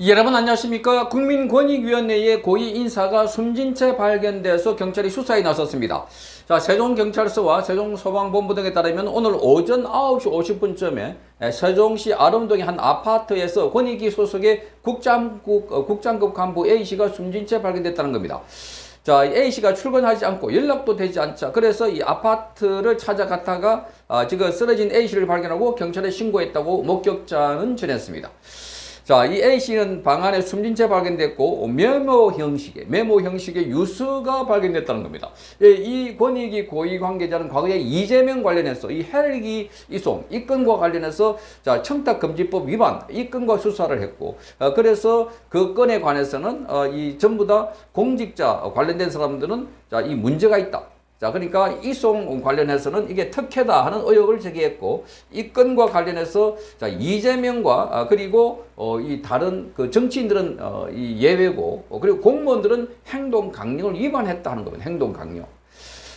여러분 안녕하십니까? 국민권익위원회의 고위 인사가 숨진 채 발견돼서 경찰이 수사에 나섰습니다. 자, 세종경찰서와 세종소방본부 등에 따르면 오늘 오전 9시 50분쯤에 세종시 아름동의 한 아파트에서 권익위 소속의 국장급 간부 A씨가 숨진 채 발견됐다는 겁니다. 자, A씨가 출근하지 않고 연락도 되지 않자 그래서 이 아파트를 찾아갔다가 지금 쓰러진 A씨를 발견하고 경찰에 신고했다고 목격자는 전했습니다. 자, 이 A씨는 방 안에 숨진 채 발견됐고 메모 형식의 유서가 발견됐다는 겁니다. 이 권익위 고위 관계자는 과거에 이재명 관련해서 이 헬기 이송, 이 건과 관련해서 자, 청탁금지법 위반, 이 건과 수사를 했고 그래서 그 건에 관해서는 이 전부 다 공직자 관련된 사람들은 자, 이 문제가 있다. 자, 그러니까 이송 관련해서는 이게 특혜다 하는 의혹을 제기했고 이 건과 관련해서 자, 이재명과 그리고 이 다른 그 정치인들은 이 예외고 그리고 공무원들은 행동 강령을 위반했다 하는 겁니다. 행동 강령.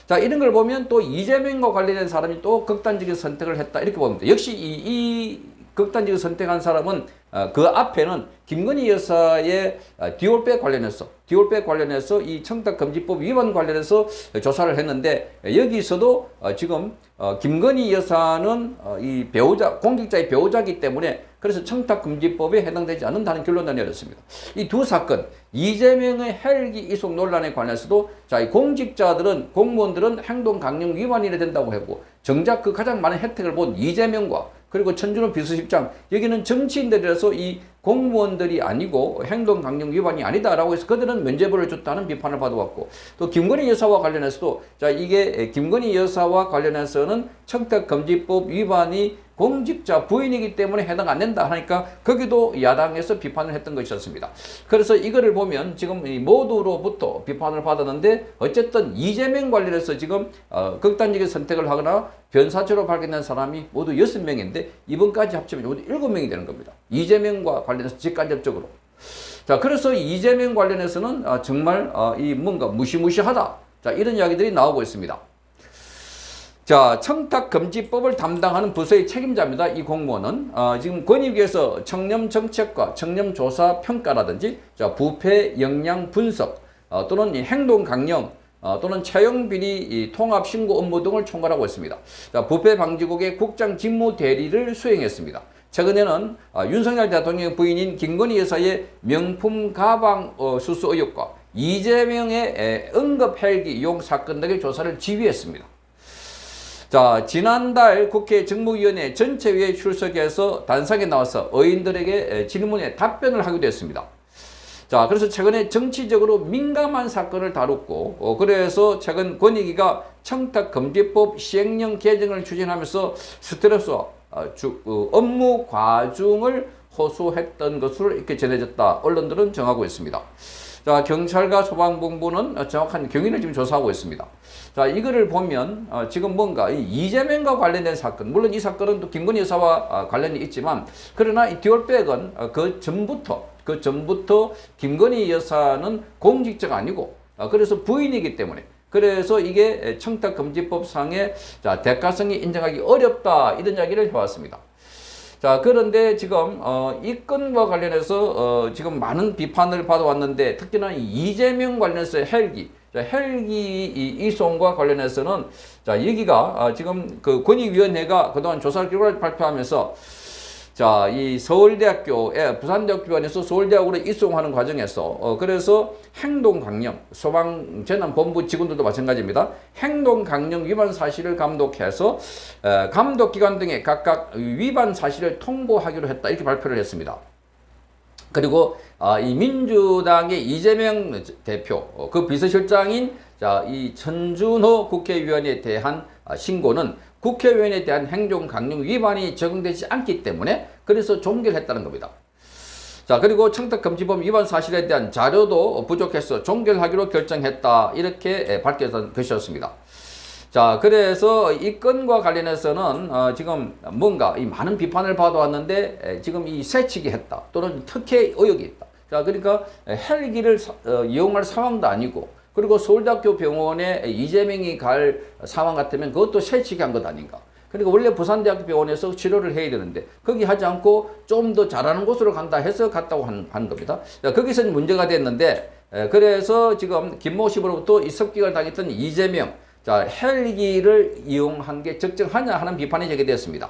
자, 이런 걸 보면 또 이재명과 관련된 사람이 또 극단적인 선택을 했다 이렇게 봅니다. 역시 이 극단적인 선택한 사람은 그 앞에는 김건희 여사의 디올백 관련해서 이 청탁금지법 위반 관련해서 조사를 했는데 여기서도 지금 김건희 여사는 이 배우자, 공직자의 배우자이기 때문에 그래서 청탁금지법에 해당되지 않는다는 결론을 내렸습니다. 이 두 사건, 이재명의 헬기 이송 논란에 관해서도 자, 이 공무원들은 행동 강령 위반이 된다고 했고 정작 그 가장 많은 혜택을 본 이재명과 그리고 천준호 비서실장, 여기는 정치인들이라서 이 공무원들이 아니고 행동 강령 위반이 아니다라고 해서 그들은 면죄부를 줬다는 비판을 받아왔고 또 김건희 여사와 관련해서도 자, 이게 김건희 여사와 관련해서는 청탁금지법 위반이 공직자 부인이기 때문에 해당 안 된다 하니까 거기도 야당에서 비판을 했던 것이었습니다. 그래서 이거를 보면 지금 모두로부터 비판을 받았는데 어쨌든 이재명 관련해서 지금 극단적인 선택을 하거나 변사체로 발견된 사람이 모두 6명인데 이번까지 합치면 모두 7명이 되는 겁니다. 이재명과 관련해서 직간접적으로. 자, 그래서 이재명 관련해서는 정말 이 뭔가 무시무시하다. 자, 이런 이야기들이 나오고 있습니다. 자, 청탁금지법을 담당하는 부서의 책임자입니다. 이 공무원은 지금 권익위에서 청렴정책과 청렴조사평가라든지 자, 부패 역량 분석 또는 행동강령 또는 채용비리 통합신고 업무 등을 총괄하고 있습니다. 자, 부패방지국의 국장 직무대리를 수행했습니다. 최근에는 윤석열 대통령 부인인 김건희 여사의 명품 가방 수수 의혹과 이재명의 응급 헬기 이용 사건 등의 조사를 지휘했습니다. 자, 지난달 국회 정무위원회 전체회의에 출석해서 단상에 나와서 의원들에게 질문에 답변을 하기도 했습니다. 자, 그래서 최근에 정치적으로 민감한 사건을 다뤘고 그래서 최근 권익위가 청탁금지법 시행령 개정을 추진하면서 스트레스와 업무 과중을 호소했던 것으로 이렇게 전해졌다. 언론들은 정하고 있습니다. 자, 경찰과 소방본부는 정확한 경위를 지금 조사하고 있습니다. 자, 이거를 보면 지금 뭔가 이재명과 관련된 사건, 물론 이 사건은 또 김건희 여사와 관련이 있지만 그러나 이 디올백은 그 전부터 김건희 여사는 공직자가 아니고 그래서 부인이기 때문에 그래서 이게 청탁금지법상의 자, 대가성이 인정하기 어렵다 이런 이야기를 해왔습니다. 자, 그런데 지금 이 건과 관련해서 지금 많은 비판을 받아왔는데 특히나 이재명 관련해서 헬기 이송과 관련해서는 자, 여기가 지금 그 권익위원회가 그동안 조사 결과를 발표하면서 자, 이 서울대학교에 부산대학교에서 서울대학으로 이송하는 과정에서 그래서 행동강령, 소방재난본부 직원들도 마찬가지입니다. 행동강령 위반 사실을 감독해서 감독기관 등에 각각 위반 사실을 통보하기로 했다 이렇게 발표를 했습니다. 그리고 이 민주당의 이재명 대표, 그 비서실장인 자, 이 천준호 국회의원에 대한 신고는 국회의원에 대한 행정강령 위반이 적용되지 않기 때문에 그래서 종결했다는 겁니다. 자, 그리고 청탁금지법 위반 사실에 대한 자료도 부족해서 종결하기로 결정했다 이렇게 밝혔던 것이었습니다. 자, 그래서 이 건과 관련해서는 지금 뭔가 이 많은 비판을 받아왔는데 지금 이 새치기 했다 또는 특혜 의혹이 있다. 자, 그러니까 헬기를 이용할 상황도 아니고 그리고 서울대학교 병원에 이재명이 갈 상황 같으면 그것도 새치기 한 것 아닌가. 그러니까 원래 부산대학교 병원에서 치료를 해야 되는데 거기 하지 않고 좀 더 잘하는 곳으로 간다 해서 갔다고 하는 겁니다. 거기서 문제가 됐는데 그래서 지금 김모 씨로부터 이 습격을 당했던 이재명, 자, 헬기를 이용한 게 적정하냐 하는 비판이 제기되었습니다.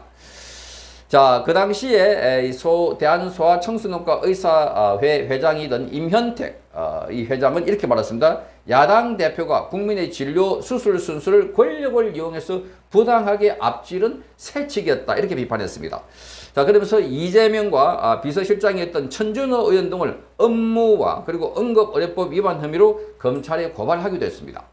자, 그 당시에 대한소아청소년과 의사회 회장이던 임현택 이 회장은 이렇게 말했습니다. 야당 대표가 국민의 진료 수술 순서를 권력을 이용해서 부당하게 앞지른 새치기였다. 이렇게 비판했습니다. 자, 그러면서 이재명과 비서실장이었던 천준호 의원 등을 업무와 그리고 응급의료법 위반 혐의로 검찰에 고발하기도 했습니다.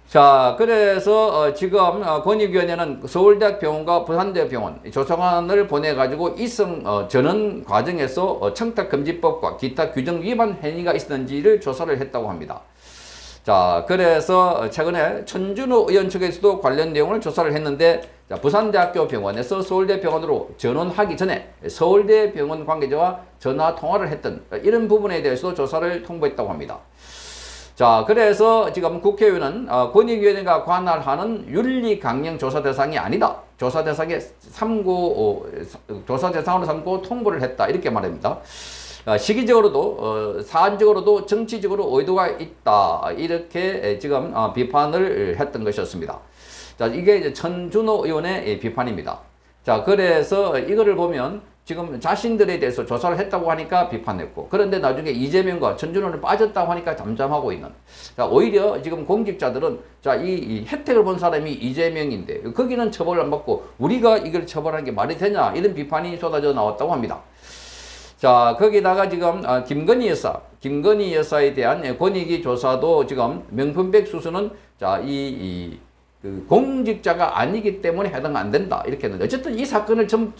자, 그래서 지금 권익위원회는 서울대학병원과 부산대병원 조사관을 보내가지고 이성 전원 과정에서 청탁금지법과 기타 규정 위반 행위가 있었는지를 조사를 했다고 합니다. 자, 그래서 최근에 천준호 의원 측에서도 관련 내용을 조사를 했는데, 자, 부산대학교 병원에서 서울대병원으로 전원하기 전에 서울대병원 관계자와 전화 통화를 했던 이런 부분에 대해서도 조사를 통보했다고 합니다. 자, 그래서 지금 국회의원은 권익위원회가 관할하는 윤리강령 조사 대상이 아니다. 조사 대상으로 삼고 통보를 했다. 이렇게 말합니다. 시기적으로도 사안적으로도 정치적으로 의도가 있다. 이렇게 지금 비판을 했던 것이었습니다. 자, 이게 이제 천준호 의원의 비판입니다. 자, 그래서 이거를 보면 지금 자신들에 대해서 조사를 했다고 하니까 비판했고, 그런데 나중에 이재명과 천준호는 빠졌다고 하니까 잠잠하고 있는. 자, 오히려 지금 공직자들은 자, 이 혜택을 본 사람이 이재명인데 거기는 처벌을 안 받고 우리가 이걸 처벌하는 게 말이 되냐, 이런 비판이 쏟아져 나왔다고 합니다. 자, 거기다가 지금 김건희 여사에 대한 권익위 조사도 지금 명품백 수수는 자, 그 공직자가 아니기 때문에 해당 안 된다. 이렇게 했는데, 어쨌든 이 사건을 전부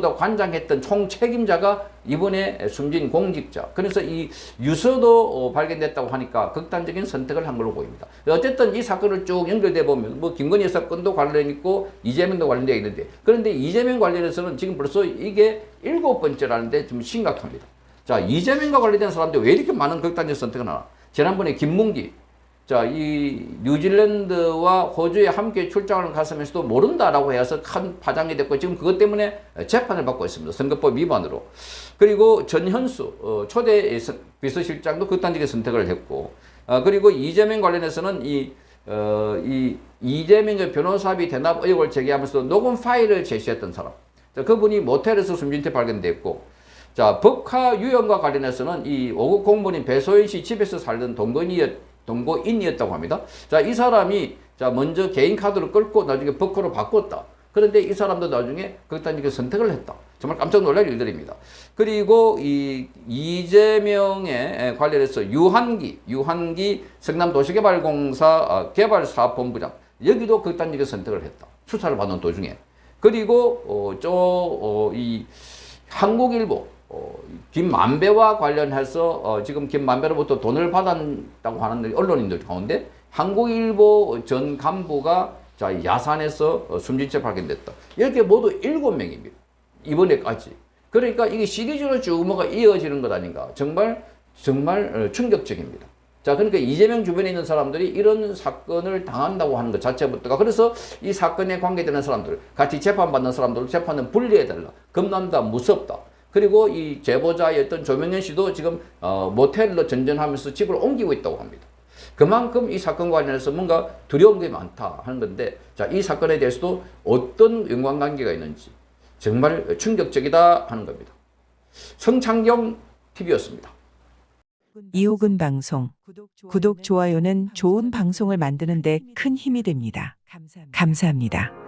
다 관장했던 총책임자가 이번에 숨진 공직자. 그래서 이 유서도 발견됐다고 하니까 극단적인 선택을 한 걸로 보입니다. 어쨌든 이 사건을 쭉 연결돼 보면 뭐 김건희 사건도 관련 있고 이재명도 관련되어 있는데, 그런데 이재명 관련해서는 지금 벌써 이게 7번째라는데 좀 심각합니다. 자, 이재명과 관련된 사람들 왜 이렇게 많은 극단적 선택을 하나? 지난번에 김문기, 자, 이 뉴질랜드와 호주에 함께 출장을 갔으면서도 모른다라고 해서 큰 파장이 됐고, 지금 그것 때문에 재판을 받고 있습니다. 선거법 위반으로. 그리고 전현수 초대 비서실장도 극단적인 선택을 했고, 그리고 이재명 관련해서는 이재명의 변호사비 대납 의혹을 제기하면서 녹음 파일을 제시했던 사람. 자, 그분이 모텔에서 숨진 채 발견됐고, 자, 법카 유형과 관련해서는 이 5급 공무원인 배소연 씨 집에서 살던 동거인이었다고 합니다. 자, 이 사람이 자, 먼저 개인 카드를 끌고 나중에 버커로 바꿨다. 그런데 이 사람도 나중에 극단적인 선택을 했다. 정말 깜짝 놀랄 일들입니다. 그리고 이 이재명에 관련해서 유한기 성남도시개발공사 개발사업본부장, 여기도 극단적인 선택을 했다. 수사를 받는 도중에. 그리고 이 한국일보 김만배와 관련해서 지금 김만배로부터 돈을 받았다고 하는 언론인들 가운데 한국일보 전 간부가 자, 야산에서 숨진 채 발견됐다. 이렇게 모두 7명입니다. 이번에까지. 그러니까 이게 시리즈로 쭉 뭐가 이어지는 것 아닌가. 정말 충격적입니다. 자, 그러니까 이재명 주변에 있는 사람들이 이런 사건을 당한다고 하는 것 자체부터가, 그래서 이 사건에 관계되는 사람들, 같이 재판받는 사람들, 재판은 분리해달라. 겁난다, 무섭다. 그리고 이 제보자였던 조명현 씨도 지금 모텔로 전전하면서 집을 옮기고 있다고 합니다. 그만큼 이 사건 관련해서 뭔가 두려운 게 많다 하는 건데, 자, 이 사건에 대해서도 어떤 연관관계가 있는지 정말 충격적이다 하는 겁니다. 성창경 TV였습니다. 이호근 방송, 구독, 좋아요는 좋은 방송을 만드는 데 큰 힘이 됩니다. 감사합니다.